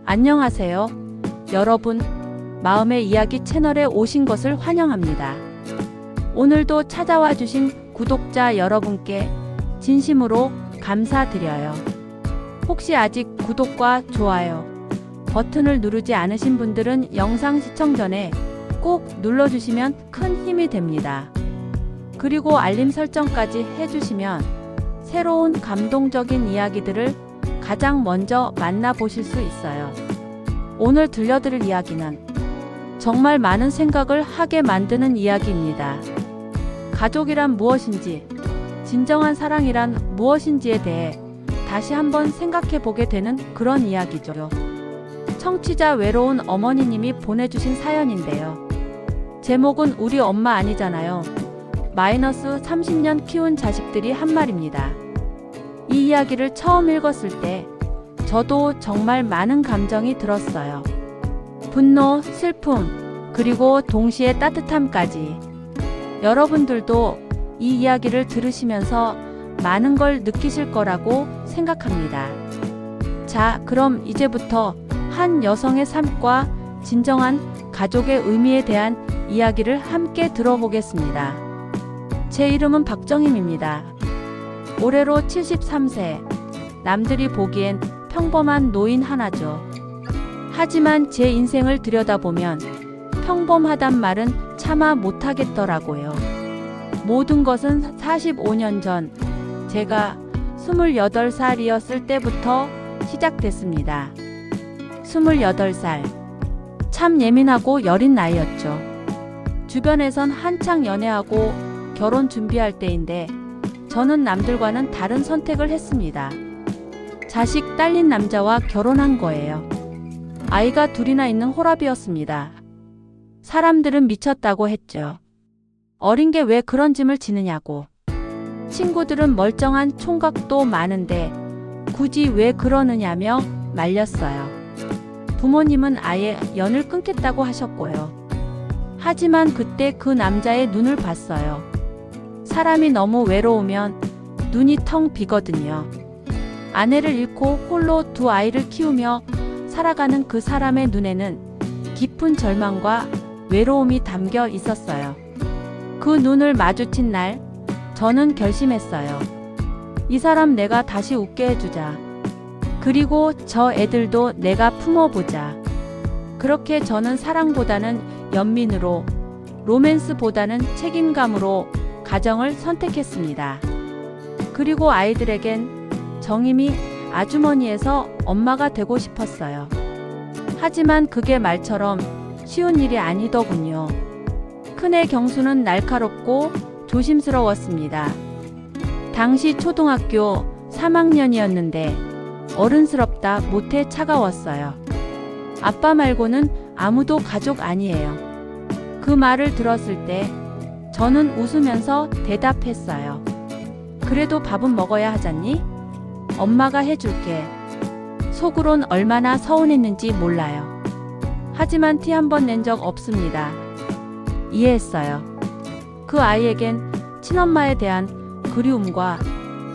안녕하세요. 여러분, 마음의 이야기 채널에 오신 것을 환영합니다. 오늘도 찾아와 주신 구독자 여러분께 진심으로 감사드려요. 혹시 아직 구독과 좋아요 버튼을 누르지 않으신 분들은 영상 시청 전에 꼭 눌러주시면 큰 힘이 됩니다. 그리고 알림 설정까지 해주시면 새로운 감동적인 이야기들을 가장 먼저 만나보실 수 있어요. 오늘 들려드릴 이야기는 정말 많은 생각을 하게 만드는 이야기입니다. 가족이란 무엇인지, 진정한 사랑이란 무엇인지에 대해 다시 한번 생각해 보게 되는 그런 이야기죠. 청취자 외로운 어머니님이 보내주신 사연인데요. 제목은 우리 엄마 아니잖아요. 마이너스 30년 키운 자식들이 한 말입니다. 이 이야기를 처음 읽었을 때 저도 정말 많은 감정이 들었어요. 분노, 슬픔, 그리고 동시에 따뜻함까지. 여러분들도 이 이야기를 들으시면서 많은 걸 느끼실 거라고 생각합니다. 자, 그럼 이제부터 한 여성의 삶과 진정한 가족의 의미에 대한 이야기를 함께 들어보겠습니다. 제 이름은 박정임입니다. 올해로 73세, 남들이 보기엔 평범한 노인 하나죠. 하지만 제 인생을 들여다보면 평범하단 말은 차마 못하겠더라고요. 모든 것은 45년 전 제가 28살이었을 때부터 시작됐습니다. 28살. 참 예민하고 여린 나이였죠. 주변에선 한창 연애하고 결혼 준비할 때인데 저는 남들과는 다른 선택을 했습니다. 자식 딸린 남자와 결혼한 거예요. 아이가 둘이나 있는 호랍이었습니다. 사람들은 미쳤다고 했죠. 어린 게 왜 그런 짐을 지느냐고. 친구들은 멀쩡한 총각도 많은데 굳이 왜 그러느냐며 말렸어요. 부모님은 아예 연을 끊겠다고 하셨고요. 하지만 그때 그 남자의 눈을 봤어요. 사람이 너무 외로우면 눈이 텅 비거든요. 아내를 잃고 홀로 두 아이를 키우며 살아가는 그 사람의 눈에는 깊은 절망과 외로움이 담겨 있었어요. 그 눈을 마주친 날, 저는 결심했어요. 이 사람 내가 다시 웃게 해주자. 그리고 저 애들도 내가 품어보자. 그렇게 저는 사랑보다는 연민으로, 로맨스보다는 책임감으로 가정을 선택했습니다. 그리고 아이들에겐 정임이 아주머니에서 엄마가 되고 싶었어요. 하지만 그게 말처럼 쉬운 일이 아니더군요. 큰애 경수는 날카롭고 조심스러웠습니다. 당시 초등학교 3학년이었는데 어른스럽다 못해 차가웠어요. 아빠 말고는 아무도 가족 아니에요. 그 말을 들었을 때 저는 웃으면서 대답했어요. 그래도 밥은 먹어야 하잖니? 엄마가 해줄게. 속으론 얼마나 서운했는지 몰라요. 하지만 티 한 번 낸 적 없습니다. 이해했어요. 그 아이에겐 친엄마에 대한 그리움과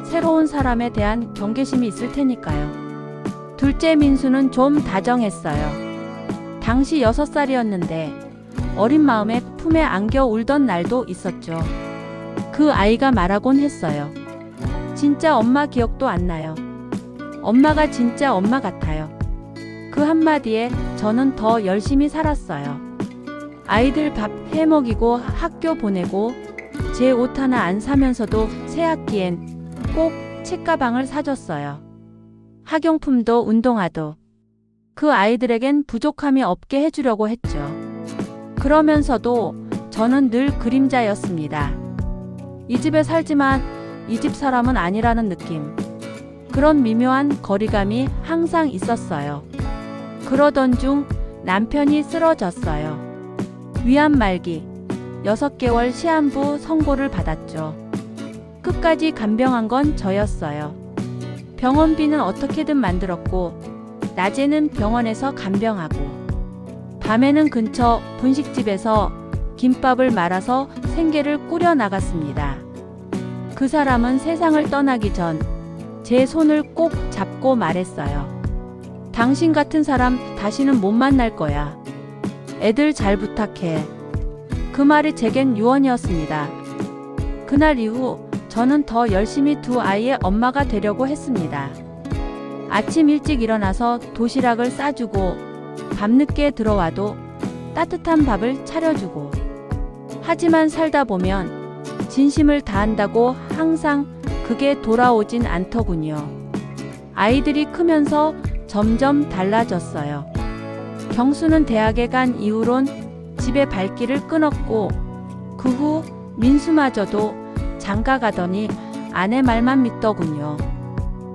새로운 사람에 대한 경계심이 있을 테니까요. 둘째 민수는 좀 다정했어요. 당시 6살이었는데 어린 마음에 품에 안겨 울던 날도 있었죠. 그 아이가 말하곤 했어요. 진짜 엄마 기억도 안 나요. 엄마가 진짜 엄마 같아요. 그 한마디에 저는 더 열심히 살았어요. 아이들 밥 해먹이고 학교 보내고 제 옷 하나 안 사면서도 새 학기엔 꼭 책가방을 사줬어요. 학용품도 운동화도. 그 아이들에겐 부족함이 없게 해주려고 했죠. 그러면서도 저는 늘 그림자였습니다. 이 집에 살지만 이 집 사람은 아니라는 느낌. 그런 미묘한 거리감이 항상 있었어요. 그러던 중 남편이 쓰러졌어요. 위암 말기, 6개월 시한부 선고를 받았죠. 끝까지 간병한 건 저였어요. 병원비는 어떻게든 만들었고, 낮에는 병원에서 간병하고, 밤에는 근처 분식집에서 김밥을 말아서 생계를 꾸려 나갔습니다. 그 사람은 세상을 떠나기 전 제 손을 꼭 잡고 말했어요. 당신 같은 사람 다시는 못 만날 거야. 애들 잘 부탁해. 그 말이 제겐 유언이었습니다. 그날 이후 저는 더 열심히 두 아이의 엄마가 되려고 했습니다. 아침 일찍 일어나서 도시락을 싸주고 밤늦게 들어와도 따뜻한 밥을 차려주고. 하지만 살다 보면 진심을 다한다고 항상 그게 돌아오진 않더군요. 아이들이 크면서 점점 달라졌어요. 경수는 대학에 간 이후론 집에 발길을 끊었고 그 후 민수마저도 장가 가더니 아내 말만 믿더군요.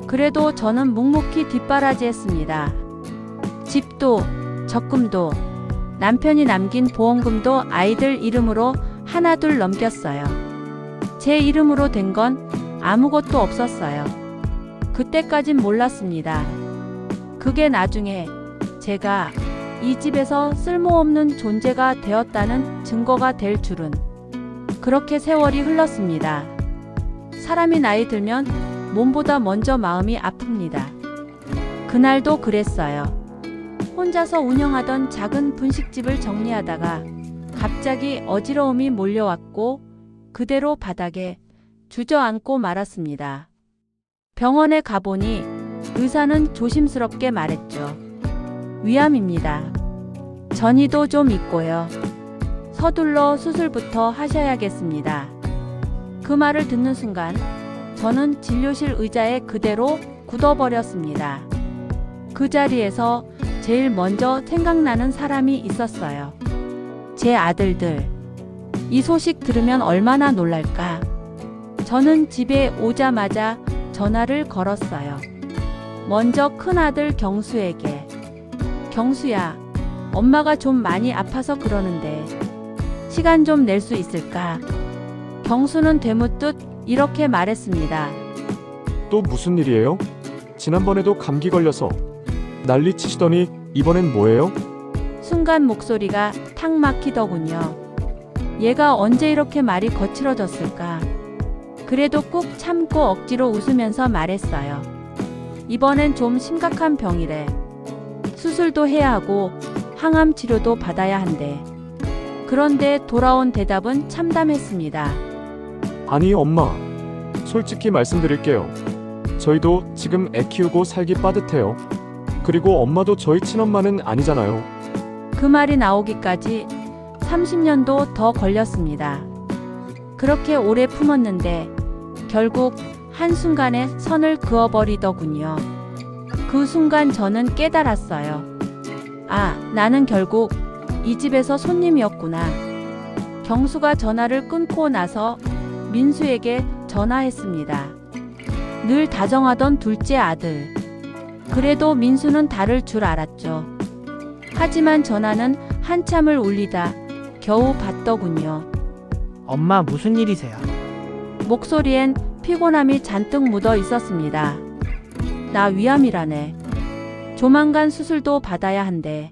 그래도 저는 묵묵히 뒷바라지했습니다. 집도 적금도 남편이 남긴 보험금도 아이들 이름으로 하나둘 넘겼어요. 제 이름으로 된 건 아무것도 없었어요. 그때까진 몰랐습니다. 그게 나중에 제가 이 집에서 쓸모없는 존재가 되었다는 증거가 될 줄은. 그렇게 세월이 흘렀습니다. 사람이 나이 들면 몸보다 먼저 마음이 아픕니다. 그날도 그랬어요. 혼자서 운영하던 작은 분식집을 정리하다가 갑자기 어지러움이 몰려왔고 그대로 바닥에 주저앉고 말았습니다. 병원에 가보니 의사는 조심스럽게 말했죠. 위암입니다. 전이도 좀 있고요. 서둘러 수술부터 하셔야겠습니다. 그 말을 듣는 순간 저는 진료실 의자에 그대로 굳어버렸습니다. 그 자리에서 제일 먼저 생각나는 사람이 있었어요. 제 아들들. 이 소식 들으면 얼마나 놀랄까. 저는 집에 오자마자 전화를 걸었어요. 먼저 큰아들 경수에게. 경수야, 엄마가 좀 많이 아파서 그러는데 시간 좀 낼 수 있을까? 경수는 되묻듯 이렇게 말했습니다. 또 무슨 일이에요? 지난번에도 감기 걸려서 난리 치시더니 이번엔 뭐예요? 순간 목소리가 탁 막히더군요. 얘가 언제 이렇게 말이 거칠어졌을까? 그래도 꾹 참고 억지로 웃으면서 말했어요. 이번엔 좀 심각한 병이래. 수술도 해야 하고 항암 치료도 받아야 한대. 그런데 돌아온 대답은 참담했습니다. 아니 엄마, 솔직히 말씀드릴게요. 저희도 지금 애 키우고 살기 빠듯해요. 그리고 엄마도 저희 친엄마는 아니잖아요. 그 말이 나오기까지 30년도 더 걸렸습니다. 그렇게 오래 품었는데 결국 한순간에 선을 그어버리더군요. 그 순간 저는 깨달았어요. 아, 나는 결국 이 집에서 손님이었구나. 경수가 전화를 끊고 나서 민수에게 전화했습니다. 늘 다정하던 둘째 아들. 그래도 민수는 다를 줄 알았죠. 하지만 전화는 한참을 울리다 겨우 받더군요. 엄마 무슨 일이세요? 목소리엔 피곤함이 잔뜩 묻어 있었습니다. 나 위암이라네. 조만간 수술도 받아야 한대.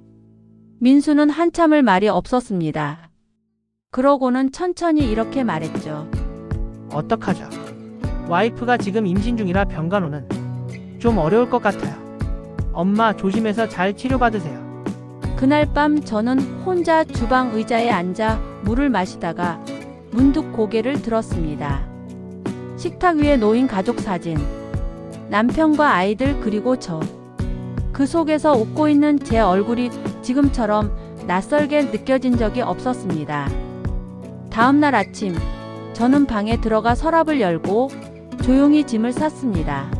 민수는 한참을 말이 없었습니다. 그러고는 천천히 이렇게 말했죠. 어떡하죠? 와이프가 지금 임신 중이라 병간호는 좀 어려울 것 같아요. 엄마 조심해서 잘 치료받으세요. 그날 밤 저는 혼자 주방 의자에 앉아 물을 마시다가 문득 고개를 들었습니다. 식탁 위에 놓인 가족 사진. 남편과 아이들 그리고 저. 그 속에서 웃고 있는 제 얼굴이 지금처럼 낯설게 느껴진 적이 없었습니다. 다음날 아침, 저는 방에 들어가 서랍을 열고 조용히 짐을 쌌습니다.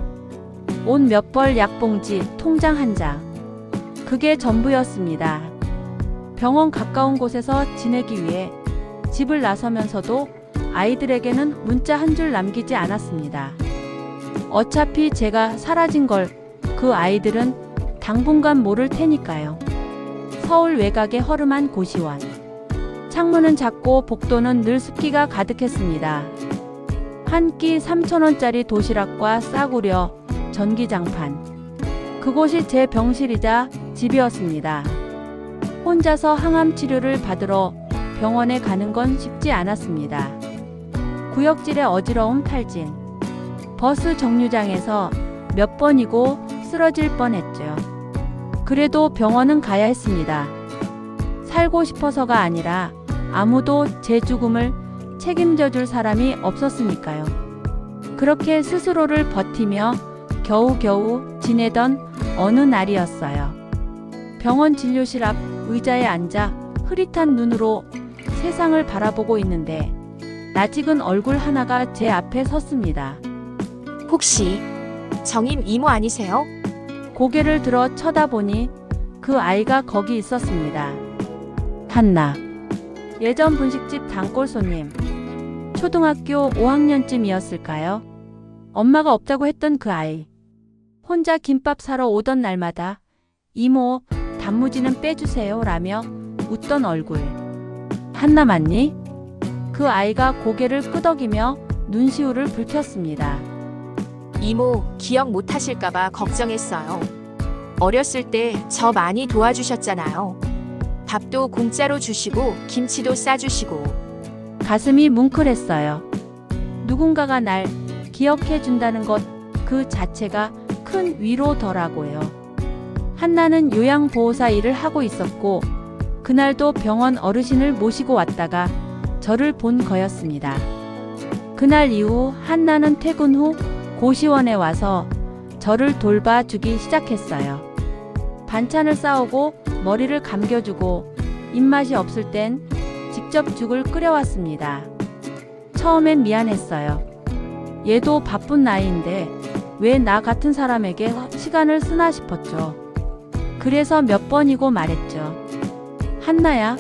옷 몇 벌, 약봉지, 통장 한 장. 그게 전부였습니다. 병원 가까운 곳에서 지내기 위해 집을 나서면서도 아이들에게는 문자 한 줄 남기지 않았습니다. 어차피 제가 사라진 걸 그 아이들은 당분간 모를 테니까요. 서울 외곽의 허름한 고시원. 창문은 작고 복도는 늘 습기가 가득했습니다. 한 끼 3,000원짜리 도시락과 싸구려, 전기장판. 그곳이 제 병실이자 집이었습니다. 혼자서 항암 치료를 받으러 병원에 가는 건 쉽지 않았습니다. 구역질의 어지러움 탈진. 버스 정류장에서 몇 번이고 쓰러질 뻔했죠. 그래도 병원은 가야 했습니다. 살고 싶어서가 아니라 아무도 제 죽음을 책임져 줄 사람이 없었으니까요. 그렇게 스스로를 버티며 겨우겨우 지내던 어느 날이었어요. 병원 진료실 앞 의자에 앉아 흐릿한 눈으로 세상을 바라보고 있는데 낯익은 얼굴 하나가 제 앞에 섰습니다. 혹시 정임 이모 아니세요? 고개를 들어 쳐다보니 그 아이가 거기 있었습니다. 한나. 예전 분식집 단골 손님. 초등학교 5학년쯤이었을까요? 엄마가 없다고 했던 그 아이. 혼자 김밥 사러 오던 날마다 이모, 단무지는 빼주세요 라며 웃던 얼굴. 한나 맞니? 그 아이가 고개를 끄덕이며 눈시울을 붉혔습니다. 이모 기억 못 하실까봐 걱정했어요. 어렸을 때 저 많이 도와주셨잖아요. 밥도 공짜로 주시고 김치도 싸주시고. 가슴이 뭉클했어요. 누군가가 날 기억해 준다는 것 그 자체가 큰 위로더라고요. 한나는 요양보호사 일을 하고 있었고 그날도 병원 어르신을 모시고 왔다가 저를 본 거였습니다. 그날 이후 한나는 퇴근 후 고시원에 와서 저를 돌봐주기 시작했어요. 반찬을 싸오고 머리를 감겨주고 입맛이 없을 땐 직접 죽을 끓여왔습니다. 처음엔 미안했어요. 얘도 바쁜 나이인데 왜 나 같은 사람에게 시간을 쓰나 싶었죠. 그래서 몇 번이고 말했죠. 한나야,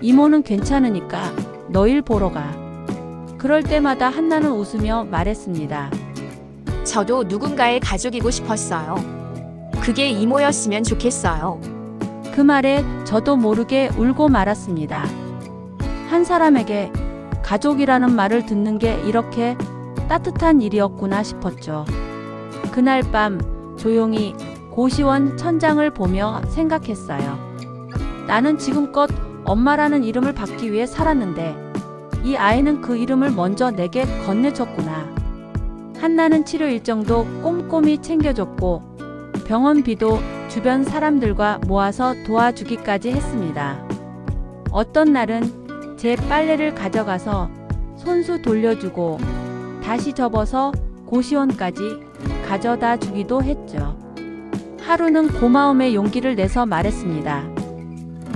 이모는 괜찮으니까 너 일 보러 가. 그럴 때마다 한나는 웃으며 말했습니다. 저도 누군가의 가족이고 싶었어요. 그게 이모였으면 좋겠어요. 그 말에 저도 모르게 울고 말았습니다. 한 사람에게 가족이라는 말을 듣는 게 이렇게 따뜻한 일이었구나 싶었죠. 그날 밤 조용히 고시원 천장을 보며 생각했어요. 나는 지금껏 엄마라는 이름을 받기 위해 살았는데 이 아이는 그 이름을 먼저 내게 건네줬구나. 한나는 치료 일정도 꼼꼼히 챙겨줬고 병원비도 주변 사람들과 모아서 도와주기까지 했습니다. 어떤 날은 제 빨래를 가져가서 손수 돌려주고 다시 접어서 고시원까지 가져다 주기도 했죠. 하루는 고마움의 용기를 내서 말했습니다.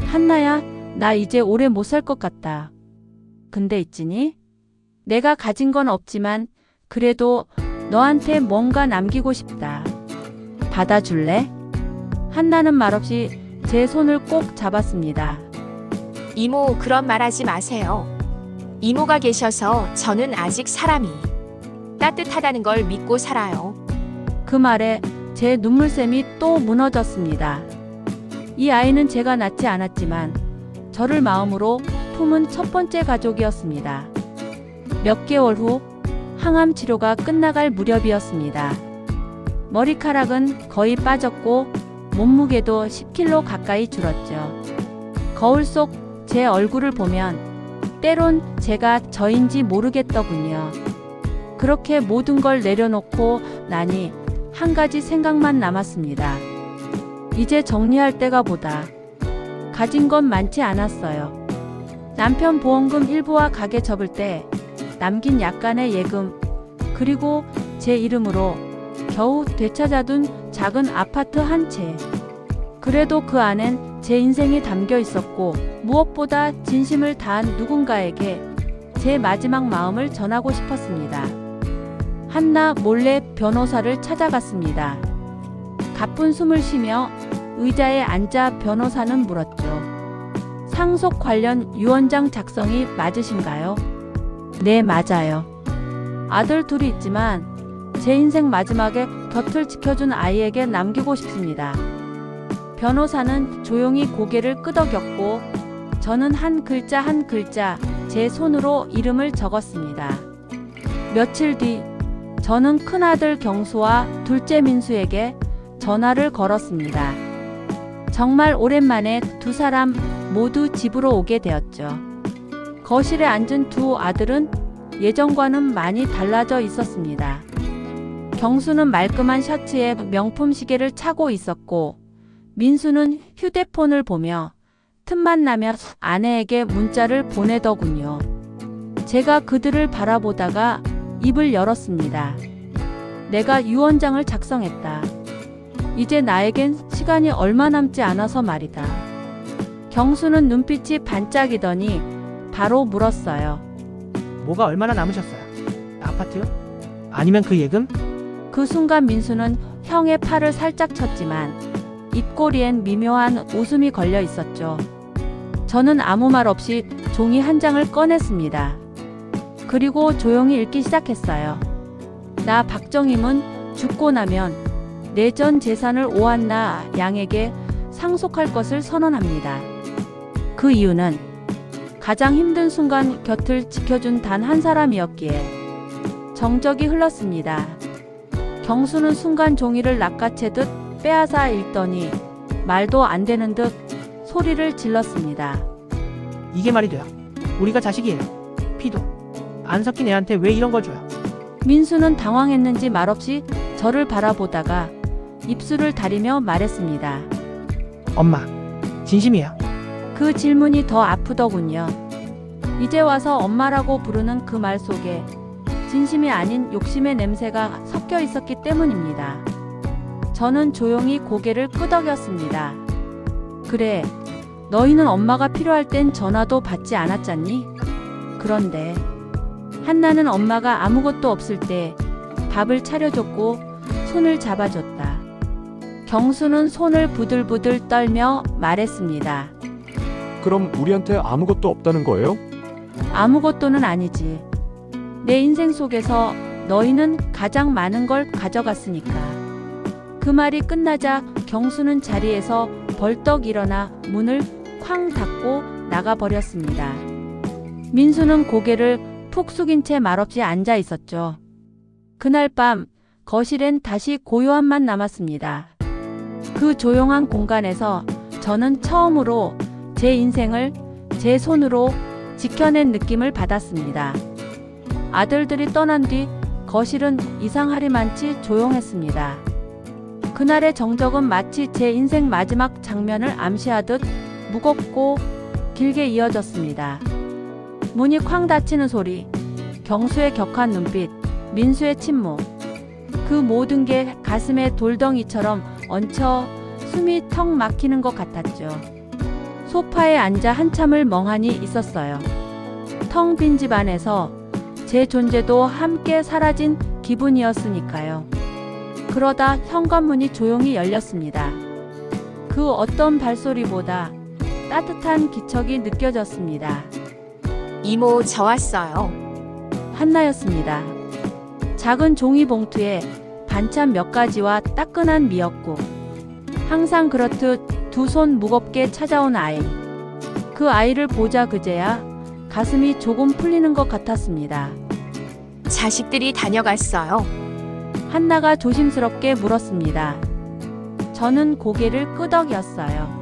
한나야, 나 이제 오래 못 살 것 같다. 근데 있지니? 내가 가진 건 없지만 그래도 너한테 뭔가 남기고 싶다. 받아줄래? 한나는 말없이 제 손을 꼭 잡았습니다. 이모 그런 말 하지 마세요. 이모가 계셔서 저는 아직 사람이 따뜻하다는 걸 믿고 살아요. 그 말에 제 눈물샘이 또 무너졌습니다. 이 아이는 제가 낳지 않았지만 저를 마음으로 품은 첫 번째 가족이었습니다. 몇 개월 후 항암 치료가 끝나갈 무렵이었습니다. 머리카락은 거의 빠졌고 몸무게도 10kg 가까이 줄었죠. 거울 속 제 얼굴을 보면 때론 제가 저인지 모르겠더군요. 그렇게 모든 걸 내려놓고 나니 한 가지 생각만 남았습니다. 이제 정리할 때가 보다. 가진 건 많지 않았어요. 남편 보험금 일부와 가게 접을 때 남긴 약간의 예금, 그리고 제 이름으로 겨우 되찾아둔 작은 아파트 한 채. 그래도 그 안엔 제 인생이 담겨 있었고 무엇보다 진심을 다한 누군가에게 제 마지막 마음을 전하고 싶었습니다. 한나 몰래 변호사를 찾아갔습니다. 가쁜 숨을 쉬며 의자에 앉아 변호사는 물었죠. 상속 관련 유언장 작성이 맞으신가요? 네, 맞아요. 아들 둘이 있지만 제 인생 마지막에 곁을 지켜준 아이에게 남기고 싶습니다. 변호사는 조용히 고개를 끄덕였고 저는 한 글자 한 글자 제 손으로 이름을 적었습니다. 며칠 뒤 저는 큰아들 경수와 둘째 민수에게 전화를 걸었습니다. 정말 오랜만에 두 사람 모두 집으로 오게 되었죠. 거실에 앉은 두 아들은 예전과는 많이 달라져 있었습니다. 경수는 말끔한 셔츠에 명품 시계를 차고 있었고 민수는 휴대폰을 보며 틈만 나면 아내에게 문자를 보내더군요. 제가 그들을 바라보다가 입을 열었습니다. 내가 유언장을 작성했다. 이제 나에겐 시간이 얼마 남지 않아서 말이다. 경수는 눈빛이 반짝이더니 바로 물었어요. 뭐가 얼마나 남으셨어요? 아파트요? 아니면 그 예금? 그 순간 민수는 형의 팔을 살짝 쳤지만 입꼬리엔 미묘한 웃음이 걸려 있었죠. 저는 아무 말 없이 종이 한 장을 꺼냈습니다. 그리고 조용히 읽기 시작했어요. 나 박정임은 죽고 나면 내 전 재산을 오한나 양에게 상속할 것을 선언합니다. 그 이유는 가장 힘든 순간 곁을 지켜준 단 한 사람이었기에. 정적이 흘렀습니다. 경수는 순간 종이를 낚아채듯 빼앗아 읽더니 말도 안 되는 듯 소리를 질렀습니다. 이게 말이 돼요. 우리가 자식이에요. 피도 안 섞인 애한테 왜 이런 걸 줘요? 민수는 당황했는지 말없이 저를 바라보다가 입술을 다리며 말했습니다. 엄마, 진심이에요. 그 질문이 더 아프더군요. 이제 와서 엄마라고 부르는 그 말 속에 진심이 아닌 욕심의 냄새가 섞여 있었기 때문입니다. 저는 조용히 고개를 끄덕였습니다. 그래, 너희는 엄마가 필요할 땐 전화도 받지 않았잖니? 그런데 한나는 엄마가 아무것도 없을 때 밥을 차려줬고 손을 잡아줬다. 경수는 손을 부들부들 떨며 말했습니다. 그럼 우리한테 아무것도 없다는 거예요? 아무것도는 아니지. 내 인생 속에서 너희는 가장 많은 걸 가져갔으니까. 그 말이 끝나자 경수는 자리에서 벌떡 일어나 문을 쾅 닫고 나가버렸습니다. 민수는 고개를 푹 숙인 채 말없이 앉아 있었죠. 그날 밤 거실엔 다시 고요함만 남았습니다. 그 조용한 공간에서 저는 처음으로 제 인생을 제 손으로 지켜낸 느낌을 받았습니다. 아들들이 떠난 뒤 거실은 이상하리만치 조용했습니다. 그날의 정적은 마치 제 인생 마지막 장면을 암시하듯 무겁고 길게 이어졌습니다. 문이 쾅 닫히는 소리, 경수의 격한 눈빛, 민수의 침묵. 그 모든 게 가슴에 돌덩이처럼 얹혀 숨이 턱 막히는 것 같았죠. 소파에 앉아 한참을 멍하니 있었어요. 텅 빈 집 안에서 제 존재도 함께 사라진 기분이었으니까요. 그러다 현관문이 조용히 열렸습니다. 그 어떤 발소리보다 따뜻한 기척이 느껴졌습니다. 이모, 저 왔어요. 한나였습니다. 작은 종이 봉투에 반찬 몇 가지와 따끈한 미역국. 항상 그렇듯 두 손 무겁게 찾아온 아이. 그 아이를 보자 그제야 가슴이 조금 풀리는 것 같았습니다. 자식들이 다녀갔어요. 한나가 조심스럽게 물었습니다. 저는 고개를 끄덕였어요.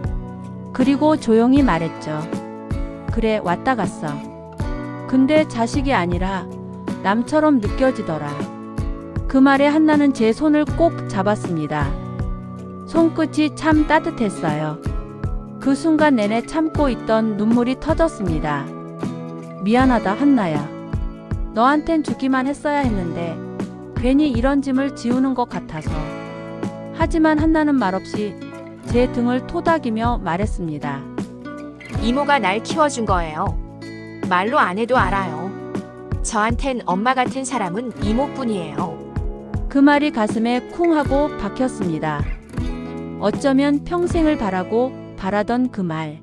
그리고 조용히 말했죠. 그래, 왔다 갔어. 근데 자식이 아니라 남처럼 느껴지더라. 그 말에 한나는 제 손을 꼭 잡았습니다. 손끝이 참 따뜻했어요. 그 순간 내내 참고 있던 눈물이 터졌습니다. 미안하다, 한나야. 너한텐 주기만 했어야 했는데 괜히 이런 짐을 지우는 것 같아서. 하지만 한나는 말없이 제 등을 토닥이며 말했습니다. 이모가 날 키워준 거예요. 말로 안 해도 알아요. 저한텐 엄마 같은 사람은 이모뿐이에요. 그 말이 가슴에 쿵 하고 박혔습니다. 어쩌면 평생을 바라던 그 말.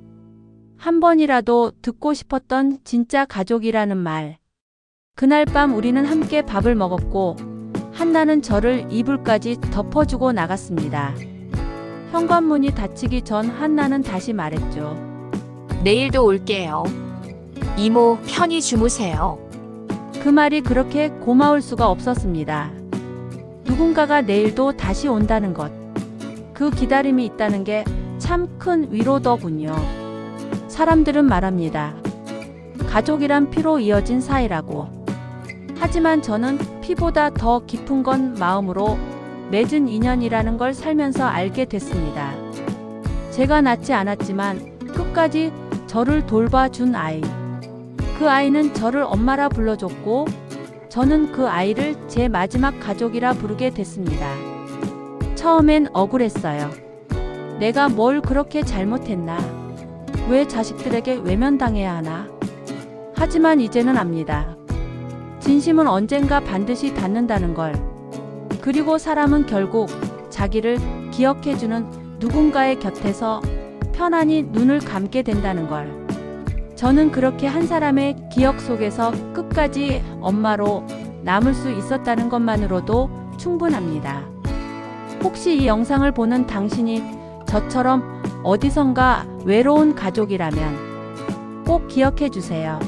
한 번이라도 듣고 싶었던 진짜 가족이라는 말. 그날 밤 우리는 함께 밥을 먹었고 한나는 저를 이불까지 덮어주고 나갔습니다. 현관문이 닫히기 전 한나는 다시 말했죠. 내일도 올게요. 이모, 편히 주무세요. 그 말이 그렇게 고마울 수가 없었습니다. 누군가가 내일도 다시 온다는 것. 그 기다림이 있다는 게 참 큰 위로더군요. 사람들은 말합니다. 가족이란 피로 이어진 사이라고. 하지만 저는 피보다 더 깊은 건 마음으로 맺은 인연이라는 걸 살면서 알게 됐습니다. 제가 낳지 않았지만 끝까지 저를 돌봐준 아이. 그 아이는 저를 엄마라 불러줬고, 저는 그 아이를 제 마지막 가족이라 부르게 됐습니다. 처음엔 억울했어요. 내가 뭘 그렇게 잘못했나? 왜 자식들에게 외면당해야 하나? 하지만 이제는 압니다. 진심은 언젠가 반드시 닿는다는 걸. 그리고 사람은 결국 자기를 기억해주는 누군가의 곁에서 편안히 눈을 감게 된다는 걸. 저는 그렇게 한 사람의 기억 속에서 끝까지 엄마로 남을 수 있었다는 것만으로도 충분합니다. 혹시 이 영상을 보는 당신이 저처럼 어디선가 외로운 가족이라면 꼭 기억해 주세요.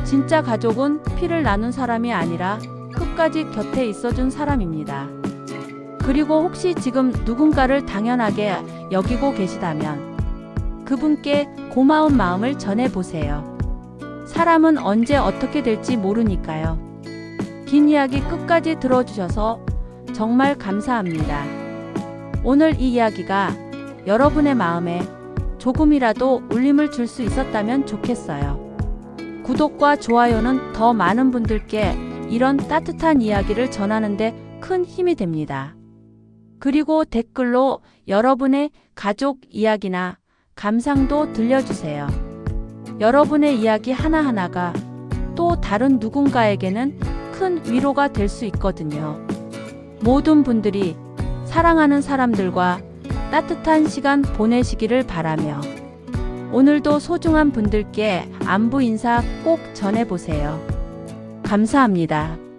진짜 가족은 피를 나눈 사람이 아니라 끝까지 곁에 있어준 사람입니다. 그리고 혹시 지금 누군가를 당연하게 여기고 계시다면 그분께 고마운 마음을 전해보세요. 사람은 언제 어떻게 될지 모르니까요. 긴 이야기 끝까지 들어주셔서 정말 감사합니다. 오늘 이 이야기가 여러분의 마음에 조금이라도 울림을 줄 수 있었다면 좋겠어요. 구독과 좋아요는 더 많은 분들께 이런 따뜻한 이야기를 전하는데 큰 힘이 됩니다. 그리고 댓글로 여러분의 가족 이야기나 감상도 들려주세요. 여러분의 이야기 하나하나가 또 다른 누군가에게는 큰 위로가 될 수 있거든요. 모든 분들이 사랑하는 사람들과 따뜻한 시간 보내시기를 바라며 오늘도 소중한 분들께 안부 인사 꼭 전해보세요. 감사합니다.